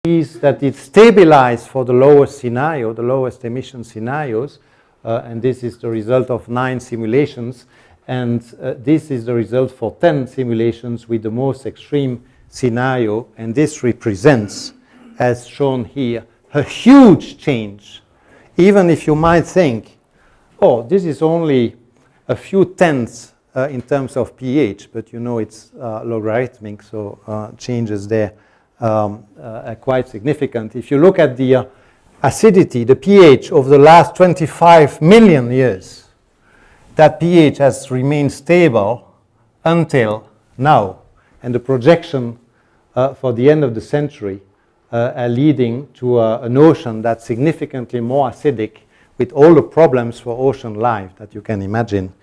is that it's stabilized for the lowest scenario, the lowest emission scenarios, and this is the result of 9 simulations, and this is the result for 10 simulations with the most extreme scenario, and this represents, as shown here, a huge change. Even if you might think, oh, this is only a few tenths in terms of pH, but you know it's logarithmic, so changes there are quite significant. If you look at the acidity, the pH of the last 25 million years, that pH has remained stable until now. And the projection for the end of the century are leading to an ocean that's significantly more acidic, with all the problems for ocean life that you can imagine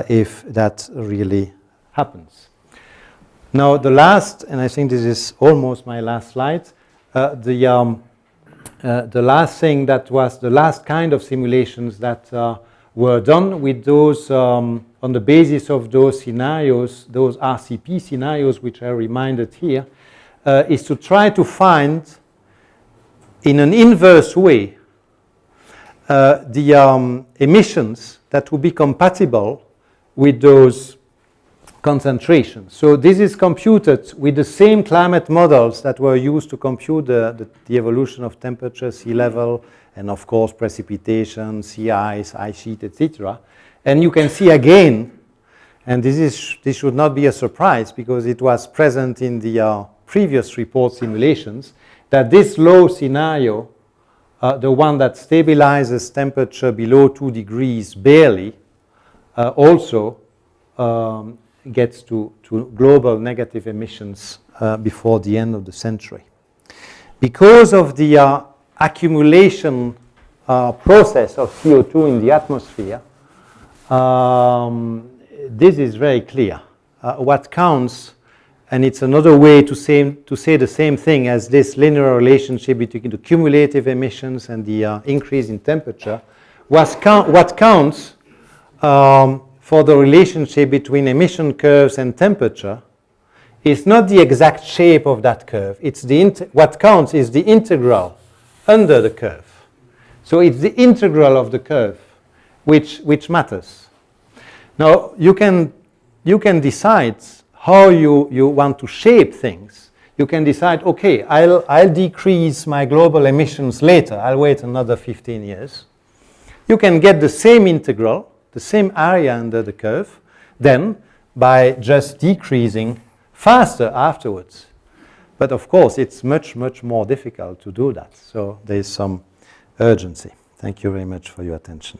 if that really happens. Now the last, and I think this is almost my last slide, the last thing that was the last kind of simulations that were done with those, on the basis of those scenarios, those RCP scenarios which are reminded here, is to try to find in an inverse way the emissions that would be compatible with those concentrations. So this is computed with the same climate models that were used to compute the evolution of temperature, sea level, and of course precipitation, sea ice sheet, etc. And you can see again, and this should not be a surprise because it was present in the previous report simulations, that this low scenario, the one that stabilizes temperature below 2 degrees barely, also gets to global negative emissions before the end of the century. Because of the accumulation process of CO2 in the atmosphere, this is very clear. What counts, and it's another way to say the same thing as this linear relationship between the cumulative emissions and the increase in temperature, what counts for the relationship between emission curves and temperature is not the exact shape of that curve. It's what counts is the integral under the curve. So it's the integral of the curve which matters. Now you can decide how you want to shape things. You can decide, okay, I'll decrease my global emissions later. I'll wait another 15 years. You can get the same integral, the same area under the curve, then by just decreasing faster afterwards. But of course, it's much, much more difficult to do that. So there's some urgency. Thank you very much for your attention.